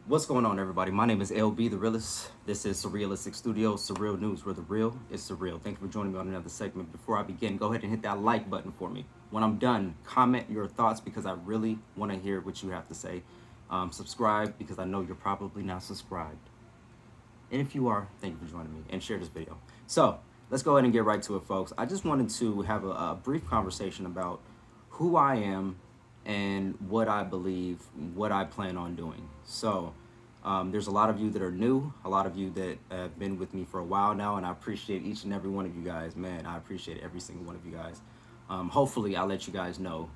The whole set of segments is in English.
What's going on, everybody? My name is LB, the realist. This is Surrealistic Studios, surreal news where the real is surreal. Thank you for joining me on another segment. Before I begin, go ahead and hit that like button for me. When I'm done, comment your thoughts because I really want to hear what you have to say. Subscribe because I know you're probably not subscribed. And if you are, thank you for joining me and share this video. So let's go ahead and get right to it, folks. I just wanted to have a brief conversation about who I am and what I believe, what I plan on doing. So there's a lot of you that are new, a lot of you that have been with me for a while now, and I appreciate each and every one of you guys. Man, I appreciate every single one of you guys. Hopefully, I'll let you guys know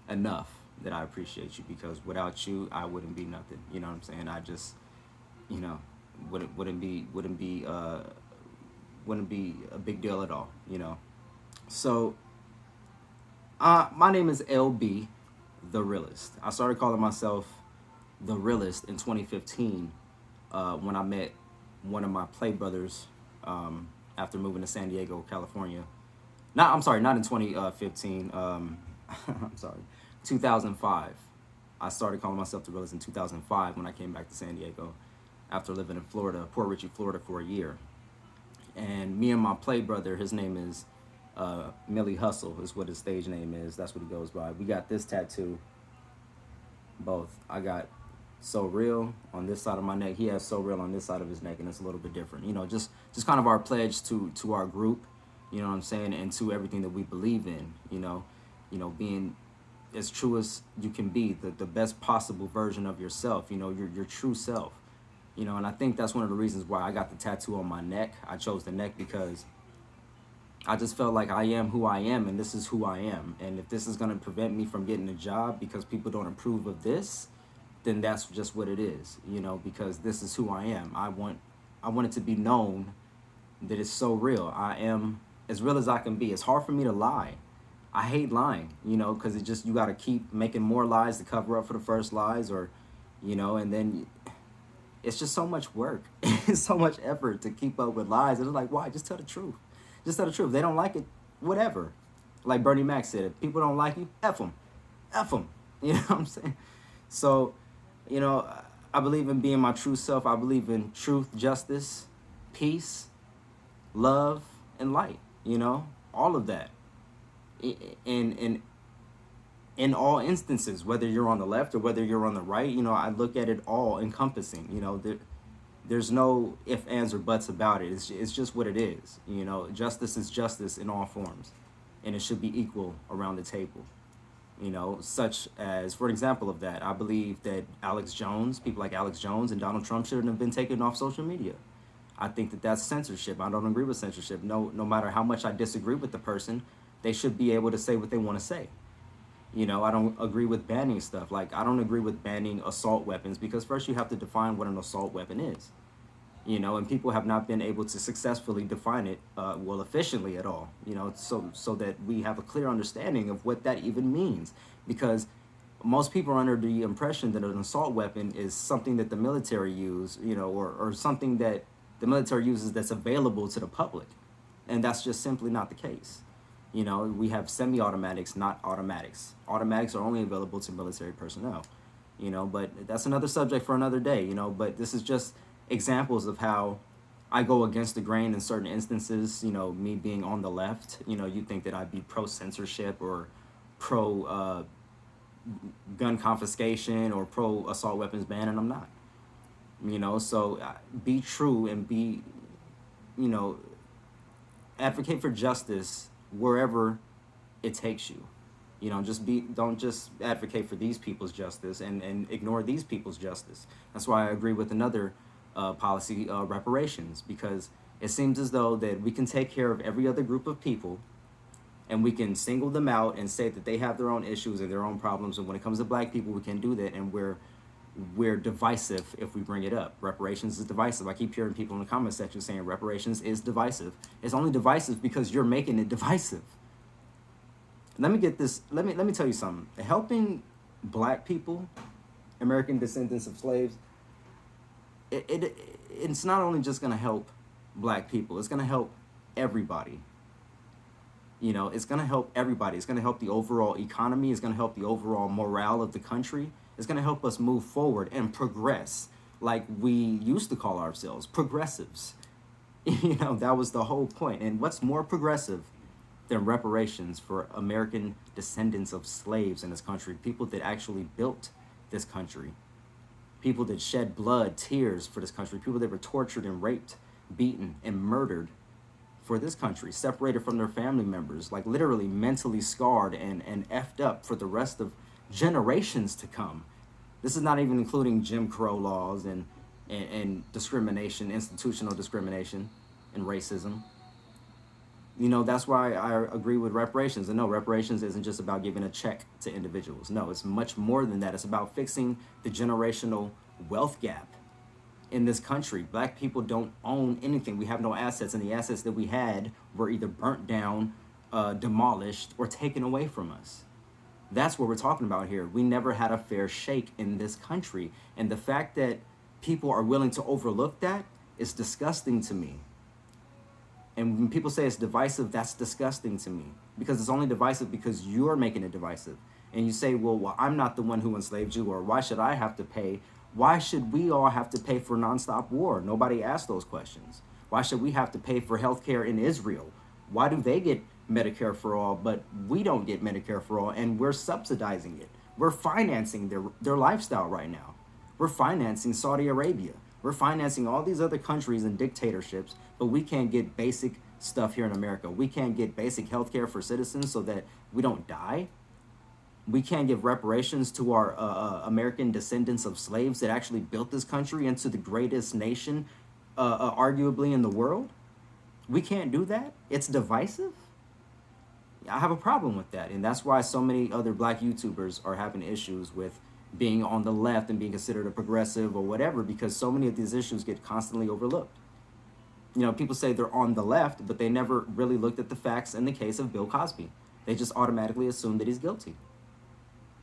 enough that I appreciate you, because without you, I wouldn't be nothing. You know what I'm saying? I just, you know, wouldn't be a big deal at all. You know. So my name is LB, the realist. I started calling myself the realist in 2015 when I met one of my play brothers after moving to San Diego, California. I'm sorry, not in 2015. I'm sorry, 2005. I started calling myself the realist in 2005 when I came back to San Diego after living in Florida, Port Richey, Florida, for a year. And me and my play brother, his name is Millie Hustle, is what his stage name is. That's what he goes by. We got this tattoo, both. I got So Real on this side of my neck. He has So Real on this side of his neck, and it's a little bit different. You know, just kind of our pledge to our group, you know what I'm saying, and to everything that we believe in, you know, being as true as you can be, the best possible version of yourself, you know, your true self. You know, and I think that's one of the reasons why I got the tattoo on my neck. I chose the neck because I just felt like I am who I am, and this is who I am. And if this is going to prevent me from getting a job because people don't approve of this, then that's just what it is, you know, because this is who I am. I want it to be known that it's so real. I am as real as I can be. It's hard for me to lie. I hate lying, you know, because it just, you got to keep making more lies to cover up for the first lies, or, you know, and then it's just so much work. It's so much effort to keep up with lies. And it's like, why? Just tell the truth. Just tell the truth. They don't like it, whatever. Like Bernie Mac said, if people don't like you, F them. F them. You know what I'm saying? So, you know, I believe in being my true self. I believe in truth, justice, peace, love, and light. You know, all of that. In all instances, whether you're on the left or whether you're on the right, you know, I look at it all encompassing. You know, there's no ifs, ands, or buts about it. It's just what it is. You know, justice is justice in all forms, and it should be equal around the table. You know, such as, for example of that, I believe that people like Alex Jones and Donald Trump shouldn't have been taken off social media. I think that that's censorship. I don't agree with censorship. No matter how much I disagree with the person, they should be able to say what they want to say. You know, I don't agree with banning stuff. Like, I don't agree with banning assault weapons, because first you have to define what an assault weapon is. You know, and people have not been able to successfully define it, efficiently at all. You know, so that we have a clear understanding of what that even means. Because most people are under the impression that an assault weapon is something that the military use, you know, or something that the military uses that's available to the public. And that's just simply not the case. You know, we have semi-automatics, not automatics. Automatics are only available to military personnel, you know, but that's another subject for another day, you know. But this is just examples of how I go against the grain in certain instances. You know, me being on the left, you know, you think that I'd be pro-censorship or pro gun confiscation or pro-assault weapons ban, and I'm not. You know, so be true and be, you know, advocate for justice wherever it takes you. You know, don't just advocate for these people's justice and ignore these people's justice. That's why I agree with another policy, reparations, because it seems as though that we can take care of every other group of people and we can single them out and say that they have their own issues and their own problems. And when it comes to black people, we can do that, and we're divisive if we bring it up. Reparations is divisive. I keep hearing people in the comment section saying reparations is divisive. It's only divisive because you're making it divisive. Let me tell you something. Helping black people, American descendants of slaves, it's not only just going to help black people. It's going to help everybody. You know, it's going to help everybody. It's going to help the overall economy. It's going to help the overall morale of the country. It's going to help us move forward and progress, like we used to call ourselves progressives. That was the whole point. And what's more progressive than reparations for American descendants of slaves in this country, people that actually built this country, people that shed blood, tears for this country, people that were tortured and raped, beaten, and murdered for this country, separated from their family members, like literally mentally scarred and effed up for the rest of generations to come. This is not even including Jim Crow laws and discrimination, institutional discrimination and racism. That's why I agree with reparations. And no, reparations isn't just about giving a check to individuals. No, it's much more than that. It's about fixing the generational wealth gap in this country. Black people don't own anything. We have no assets, and the assets that we had were either burnt down, demolished, or taken away from us. That's what we're talking about here. We never had a fair shake in this country. And the fact that people are willing to overlook that is disgusting to me. And when people say it's divisive, that's disgusting to me, because it's only divisive because you're making it divisive. And you say, well, I'm not the one who enslaved you, or why should I have to pay? Why should we all have to pay for nonstop war? Nobody asked those questions. Why should we have to pay for healthcare in Israel? Why do they get Medicare for all, but we don't get Medicare for all, and we're subsidizing it? We're financing their lifestyle right now. We're financing Saudi Arabia. We're financing all these other countries and dictatorships, but we can't get basic stuff here in America. We can't get basic healthcare for citizens so that we don't die. We can't give reparations to our American descendants of slaves that actually built this country into the greatest nation, arguably in the world. We can't do that. It's divisive. I have a problem with that, and that's why so many other black YouTubers are having issues with being on the left and being considered a progressive or whatever, because so many of these issues get constantly overlooked. People say they're on the left, but they never really looked at the facts in the case of Bill Cosby. They just automatically assume that he's guilty.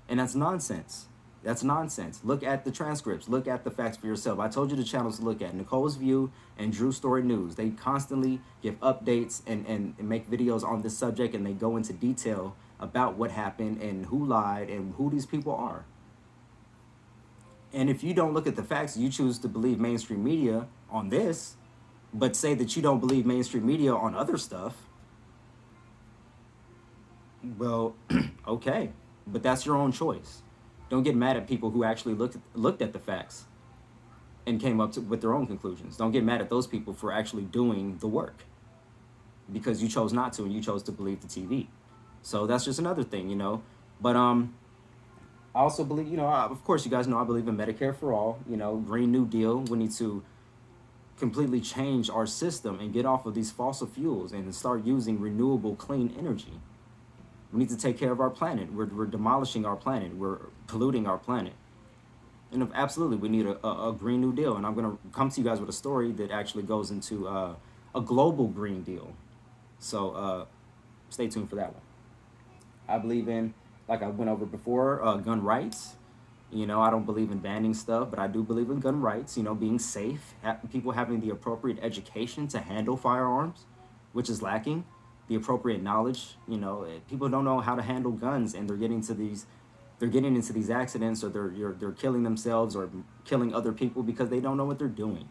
And that's nonsense. That's nonsense. Look at the transcripts. Look at the facts for yourself. I told you the channels to look at: Nicole's View and Drew Story News. They constantly give updates and make videos on this subject, and they go into detail about what happened and who lied and who these people are. And if you don't look at the facts, you choose to believe mainstream media on this, but say that you don't believe mainstream media on other stuff, well, okay. But that's your own choice. Don't get mad at people who actually looked at the facts and came up with their own conclusions. Don't get mad at those people for actually doing the work, because you chose not to, and you chose to believe the TV. So that's just another thing, But I also believe, of course, you guys know I believe in Medicare for all, Green New Deal. We need to completely change our system and get off of these fossil fuels and start using renewable, clean energy. We need to take care of our planet. We're demolishing our planet. We're polluting our planet. And absolutely, we need a Green New Deal. And I'm going to come to you guys with a story that actually goes into a global Green Deal. So stay tuned for that one. I believe in, like I went over before, gun rights. I don't believe in banning stuff, but I do believe in gun rights, being safe, people having the appropriate education to handle firearms, which is lacking, the appropriate knowledge. People don't know how to handle guns, and they're getting into these accidents, or they're killing themselves or killing other people because they don't know what they're doing,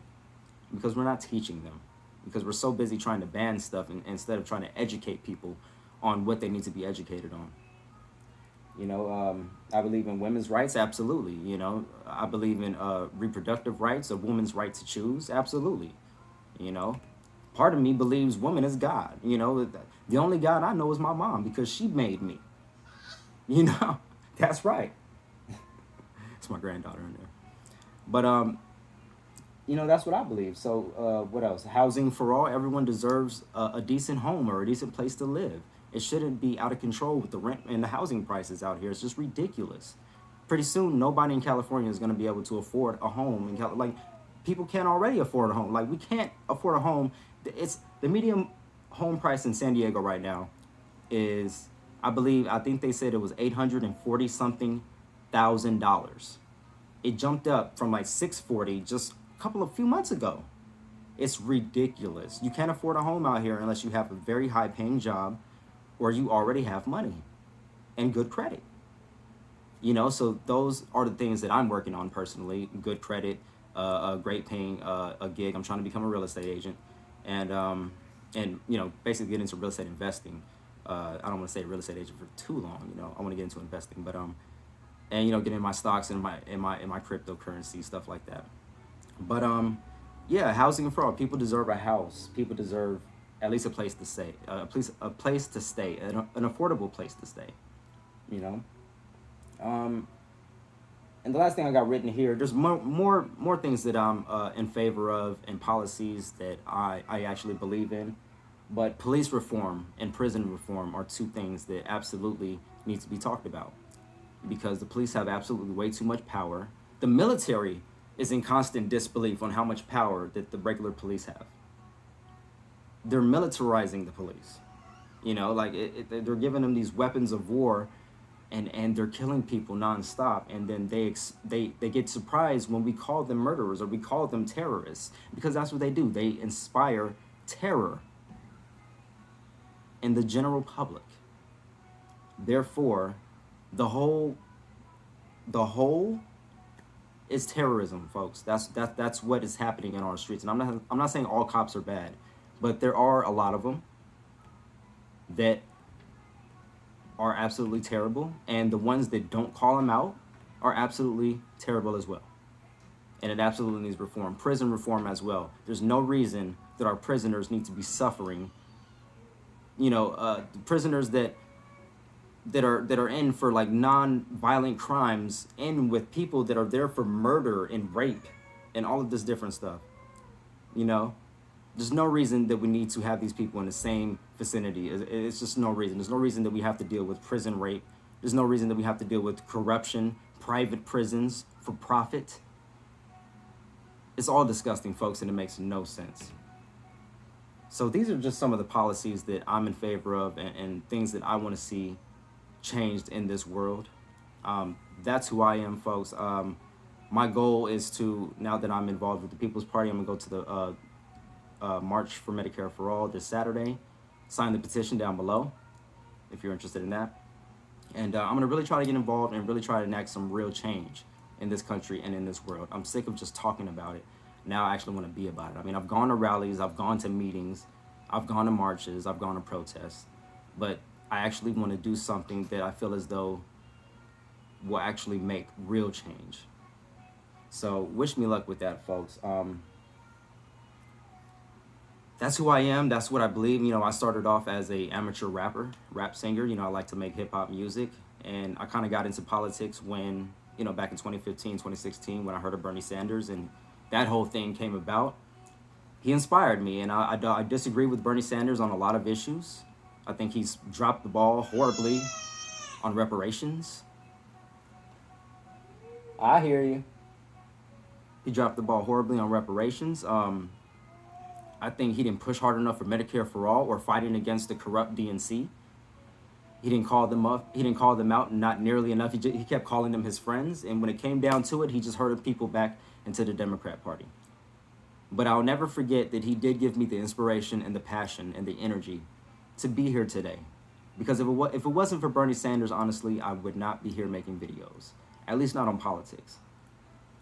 because we're not teaching them, because we're so busy trying to ban stuff instead of trying to educate people on what they need to be educated on. I believe in women's rights, absolutely. I believe in reproductive rights, a woman's right to choose, absolutely. Part of me believes woman is God. The only God I know is my mom, because she made me. That's right. It's my granddaughter in there. But that's what I believe. So what else? Housing for all. Everyone deserves a decent home or a decent place to live. It shouldn't be out of control with the rent and the housing prices out here. It's just ridiculous. Pretty soon, nobody in California is going to be able to afford a home. People can't already afford a home. We can't afford a home. It's the median home price in San Diego right now is, I think they said it was $840 something thousand. It jumped up from $640 just a few months ago. It's ridiculous. You can't afford a home out here unless you have a very high paying job, or you already have money and good credit. So those are the things that I'm working on personally. Good credit, a great paying a gig. I'm trying to become a real estate agent, and basically get into real estate investing. I don't want to say real estate agent for too long. I want to get into investing, but and get in my stocks and my cryptocurrency, stuff like that. But yeah, housing for all. People deserve a house. People deserve at least a place to stay, a place to stay, an affordable place to stay. You know. Um, and the last thing I got written here, there's more things that I'm in favor of, and policies that I actually believe in. But police reform and prison reform are two things that absolutely need to be talked about, because the police have absolutely way too much power. The military is in constant disbelief on how much power that the regular police have. They're militarizing the police. Like they're giving them these weapons of war, and they're killing people nonstop. And then they get surprised when we call them murderers or we call them terrorists, because that's what they do. They inspire terror in the general public. Therefore, the whole is terrorism, folks. That's what is happening in our streets. And I'm not saying all cops are bad, but there are a lot of them that are absolutely terrible, and the ones that don't call them out are absolutely terrible as well. And it absolutely needs reform. Prison reform as well. There's no reason that our prisoners need to be suffering. Prisoners that are in for like non-violent crimes, in with people that are there for murder and rape and all of this different stuff. There's no reason that we need to have these people in the same vicinity. It's just no reason. There's no reason that we have to deal with prison rape. There's no reason that we have to deal with corruption, private prisons for profit. It's all disgusting, folks, and it makes no sense. So these are just some of the policies that I'm in favor of, and things that I want to see changed in this world. That's who I am, folks. My goal is to, now that I'm involved with the People's Party, I'm going to go to the March for Medicare for All this Saturday. Sign the petition down below if you're interested in that. And I'm going to really try to get involved and really try to enact some real change in this country and in this world. I'm sick of just talking about it. Now I actually want to be about it. I mean, I've gone to rallies, I've gone to meetings, I've gone to marches, I've gone to protests, but I actually want to do something that I feel as though will actually make real change. So wish me luck with that, folks. That's who I am. That's what I believe. I started off as a amateur rap singer. I like to make hip hop music, and I kind of got into politics when, back in 2015, 2016, when I heard of Bernie Sanders, and that whole thing came about. He inspired me, and I disagree with Bernie Sanders on a lot of issues. I think he's dropped the ball horribly on reparations. I hear you. He dropped the ball horribly on reparations. I think he didn't push hard enough for Medicare for All or fighting against the corrupt DNC. He didn't call them up. He didn't call them out, not nearly enough. He kept calling them his friends. And when it came down to it, he just herded people back into the Democrat Party. But I'll never forget that he did give me the inspiration and the passion and the energy to be here today. Because if it wasn't for Bernie Sanders, honestly, I would not be here making videos. At least not on politics.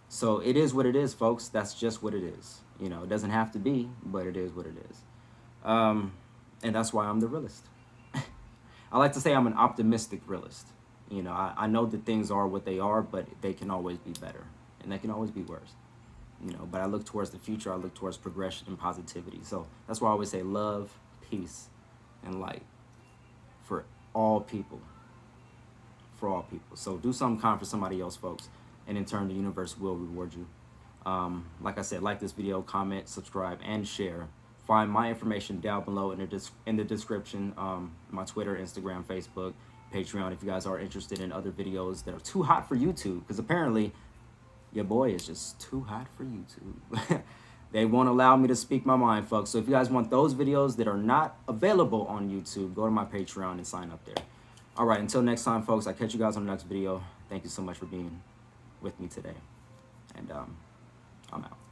So it is what it is, folks. That's just what it is. It doesn't have to be, but it is what it is. And that's why I'm the realist. I like to say I'm an optimistic realist. I know that things are what they are, but they can always be better. And they can always be worse. But I look towards the future. I look towards progression and positivity. So that's why I always say love, peace, and light for all people. For all people. So do something kind for somebody else, folks. And in turn, the universe will reward you. Like I said, like this video, comment, subscribe, and share. Find my information down below in the description. My Twitter, Instagram, Facebook, Patreon, if you guys are interested in other videos that are too hot for YouTube. Because apparently, your boy is just too hot for YouTube. They won't allow me to speak my mind, folks. So if you guys want those videos that are not available on YouTube, go to my Patreon and sign up there. All right, until next time, folks, I'll catch you guys on the next video. Thank you so much for being with me today. And I'm out.